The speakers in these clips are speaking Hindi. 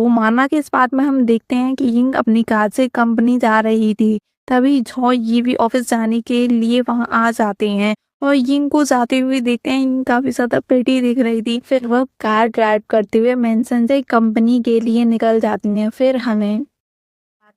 माना कि इस बात में हम देखते हैं कि यिंग अपनी कार से कंपनी जा रही थी। तभी झो ये भी ऑफिस जाने के लिए वहाँ आ जाते हैं और यिंग को जाते हुए देखते हैं। यिंग काफ़ी ज़्यादा प्रिटी दिख रही थी। फिर वह कार ड्राइव करते हुए मेंशन से कंपनी के लिए निकल जाती हैं। फिर हमें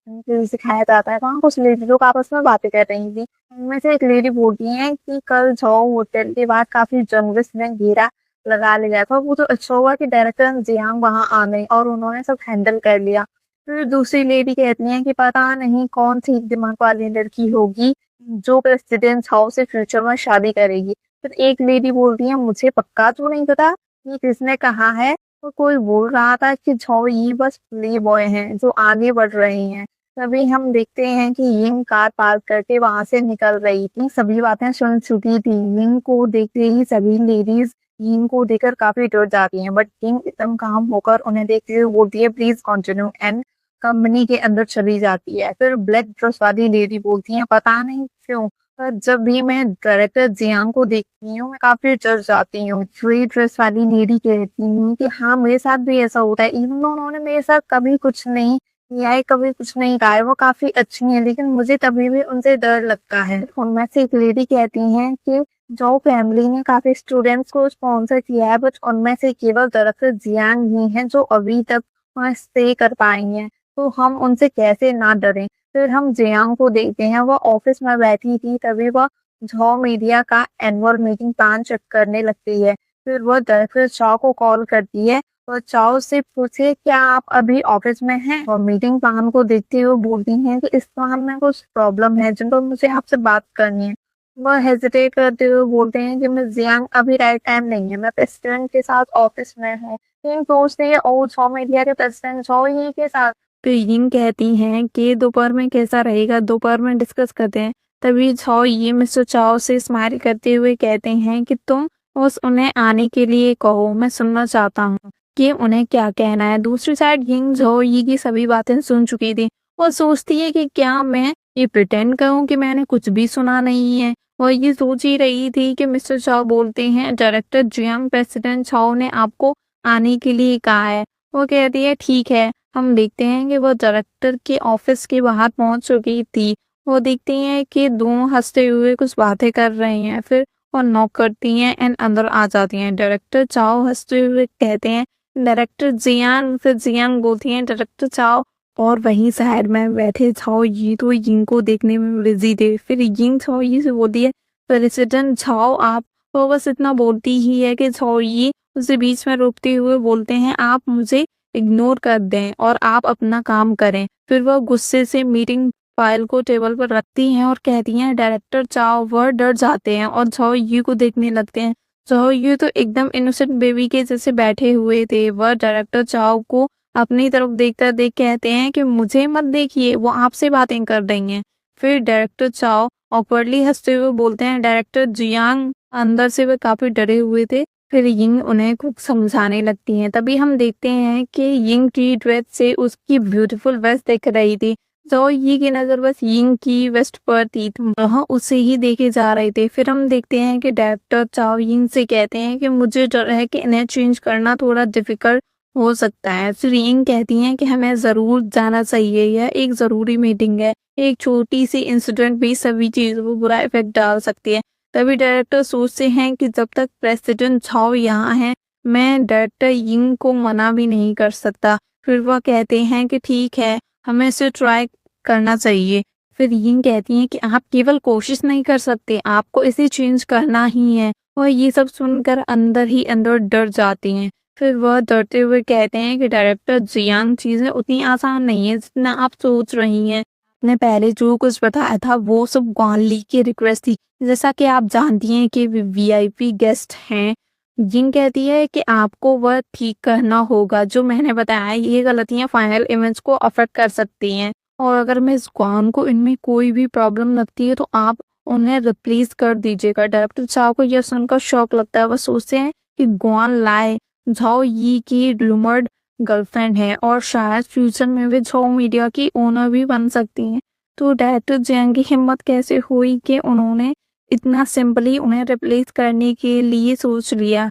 फिर सिखाया जाता है वहाँ कुछ लेडी लोग आपस में बातें कर रही थी। उनमें से एक लेडी बोलती है कि कल झो होटल के बाद काफ़ी जर्नलिस्ट ने घेरा लगा लिया था। वो तो अच्छा हुआ कि डायरेक्टर जियांग वहाँ आ गई और उन्होंने सब हैंडल कर लिया। फिर दूसरी लेडी कहती है कि पता नहीं कौन सी दिमाग वाली लड़की होगी जो प्रेसिडेंट हाउस से फ्यूचर में शादी करेगी। फिर एक लेडी बोलती है मुझे पक्का तो नहीं पता कि किसने कहा है। तो कोई बोल रहा था कि झो ये बस प्ले बॉय हैं जो आगे बढ़ रहे हैं। तभी हम देखते हैं कि यिंग कार पार्क करके वहां से निकल रही थी। सभी बातें सुन चुकी थी। यिंग को देखते ही सभी लेडीज यिंग को देखकर काफी डर जाती हैं, बट यिंग एकदम काम होकर उन्हें देखते हुए बोलती है प्लीज कंटिन्यू एंड कंपनी के अंदर चली जाती है। फिर ब्लैक ड्रेस वाली लेडी बोलती है पता नहीं क्यों पर जब भी मैं डायरेक्टर जियांग को देखती हूँ मैं काफी डर जाती हूँ। ग्रे ड्रेस वाली लेडी कहती हूँ कि हाँ मेरे साथ भी ऐसा होता है। इवन उन्होंने मेरे साथ कभी कुछ नहीं किया है, कभी कुछ नहीं कहा है, वो काफी अच्छी है लेकिन मुझे तभी भी उनसे डर लगता है। उनमें से एक लेडी कहती हैं कि जो फैमिली ने काफी स्टूडेंट्स को स्पॉन्सर किया है बट उनमें से केवल डायरेक्टर जियांग ही हैं जो अभी तक वहाँ स्टे कर पाई हैं, तो हम उनसे कैसे ना डरें। फिर हम जियांग को देखते हैं वो ऑफिस में बैठी थी। तभी वह झो मीडिया का एनुअल मीटिंग प्लान चेक करने लगती है। फिर वह डायरेक्टर चाओ को कॉल करती है और चाओ से पूछे क्या आप अभी ऑफिस में हैं। और मीटिंग प्लान को देखते हुए बोलती हैं कि इस प्लान में कुछ प्रॉब्लम है जिन पर मुझे आपसे बात करनी है। वह हेजिटेट करते हुए बोलते हैं कि मैं जियांग अभी राइट टाइम नहीं है, मैं प्रेसिडेंट के साथ ऑफिस में हूँ। फिर सोचते हैं ओ झो मीडिया के प्रेसिडेंट झो ही के साथ। तो यिंग कहती हैं कि दोपहर में कैसा रहेगा, दोपहर में डिस्कस करते हैं। तभी झो ये मिस्टर चाओ से स्माइल करते हुए कहते हैं कि तुम बस उन्हें आने के लिए कहो, मैं सुनना चाहता हूँ कि उन्हें क्या कहना है। दूसरी साइड यिंग झो ये की सभी बातें सुन चुकी थी। वो सोचती है कि क्या मैं ये प्रिटेंड करूं कि मैंने कुछ भी सुना नहीं है। वो ये सोच ही रही थी कि मिस्टर चाओ बोलते हैं डायरेक्टर जियांग प्रेसिडेंट चाओ ने आपको आने के लिए कहा है। वो कहती है ठीक है। हम देखते हैं कि वो डायरेक्टर के ऑफिस के बाहर पहुंच चुकी थी। वो देखती हैं कि दोनों हंसते हुए कुछ बातें कर रहे हैं। फिर वो नॉक करती हैं एंड अंदर आ जाती हैं। डायरेक्टर चाओ हंसते हुए कहते हैं डायरेक्टर जियांग। फिर जियांग बोलती हैं डायरेक्टर चाओ। और वहीं साइड में बैठे झाओ ये तो यिंग को देखने में बिजी थे। फिर यिंग झाओ ये से बोलती है प्रेसिडेंट झाओ आप। वो बस इतना बोलती ही है कि झाओ ये उसे बीच में रोकते हुए बोलते हैं आप मुझे इग्नोर कर दें और आप अपना काम करें। फिर वह गुस्से से मीटिंग फाइल को टेबल पर रखती हैं और कहती हैं डायरेक्टर चाओ। वह डर जाते हैं और झाओ ये को देखने लगते हैं। झाओ ये तो एकदम इनोसेंट बेबी के जैसे बैठे हुए थे। वह डायरेक्टर चाओ को अपनी तरफ देखता देख कहते हैं कि मुझे मत देखिए, वो आपसे बातें कर रही हैं। फिर डायरेक्टर चाओ ऑकवर्डली हंसते हुए बोलते हैं डायरेक्टर जियांग। अंदर से वे काफी डरे हुए थे। फिर यिंग उन्हें कुछ समझाने लगती हैं। तभी हम देखते हैं कि यिंग की ड्रेस से उसकी ब्यूटीफुल वेस्ट दिख रही थी। तो ये की नजर बस यिंग की वेस्ट पर थी, तो वह उसे ही देखे जा रहे थे। फिर हम देखते हैं कि डायरेक्टर चाओ यिंग से कहते हैं कि मुझे डर है कि इन्हें चेंज करना थोड़ा डिफिकल्ट हो सकता है। फिर यिंग कहती हैं कि हमें जरूर जाना चाहिए, यह एक जरूरी मीटिंग है। एक छोटी सी इंसिडेंट भी सभी चीजों पर बुरा इफेक्ट डाल सकती है। तभी डायरेक्टर सोचते हैं कि जब तक प्रेसिडेंट झाओ यहाँ है मैं डायरेक्टर यिंग को मना भी नहीं कर सकता। फिर वह कहते हैं कि ठीक है हमें इसे ट्राई करना चाहिए। फिर यिंग कहती हैं कि आप केवल कोशिश नहीं कर सकते, आपको इसे चेंज करना ही है। और ये सब सुनकर अंदर ही अंदर डर जाती हैं। फिर वह डरते हुए कहते हैं कि डायरेक्टर जियांग चीजें उतनी आसान नहीं है जितना आप सोच रही हैं। आपने पहले जो कुछ बताया था वो सब ग्वान ली की रिक्वेस्ट थी। जैसा कि आप जानती हैं कि वीआईपी गेस्ट हैं। जिन कहती है कि आपको वह ठीक करना होगा जो मैंने बताया। ये गलतियां फाइनल इवेंट्स को अफेक्ट कर सकती हैं और अगर मिस ग्वान को इनमें कोई भी प्रॉब्लम लगती है तो आप उन्हें रिप्लेस कर दीजिएगा। डायरेक्टर चाओ को यह सुनकर शौक लगता है। वह सोचते हैं कि ग्वान लाए झाओ यी की रूमर्ड गर्लफ्रेंड है और शायद फ्यूचर में वे झाओ मीडिया की ओनर भी बन सकती हैं। तो डायरेक्टर जियांग की हिम्मत कैसे हुई कि उन्होंने इतना सिंपली उन्हें रिप्लेस करने के लिए सोच लिया।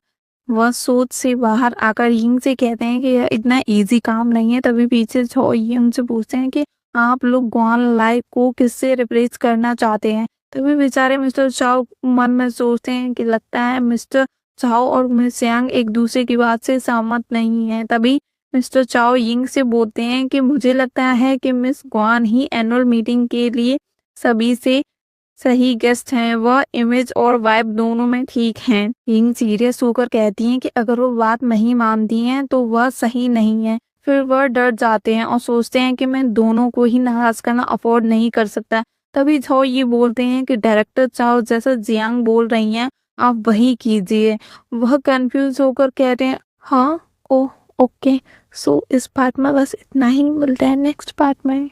वह सोच से बाहर आकर यिंग से कहते हैं कि यह इतना इजी काम नहीं है। तभी पीछे छो यिंग से पूछते हैं कि आप लोग ग्वान लाई को किससे रिप्लेस करना चाहते हैं। तभी बेचारे मिस्टर चाओ मन में सोचते हैं कि लगता है मिस्टर चाओ और मिस यांग एक दूसरे की बात से सहमत नहीं है। तभी मिस्टर चाओ यिंग से बोलते हैं कि मुझे लगता है कि मिस ग्वान ही एनुअल मीटिंग के लिए सभी से सही गेस्ट हैं। वह इमेज और वाइब दोनों में ठीक हैं। यिंग सीरियस होकर कहती हैं कि अगर वो बात नहीं मानती हैं तो वह सही नहीं है। फिर वह डर जाते हैं और सोचते हैं कि मैं दोनों को ही नाराज करना अफोर्ड नहीं कर सकता। तभी झो ये बोलते हैं कि डायरेक्टर चाओ जैसा जियांग बोल रही हैं आप वही कीजिए। वह कंफ्यूज होकर कहते हैं हाँ ओह ओके। सो इस पार्ट में बस इतना ही, मिलते हैं नेक्स्ट पार्ट में।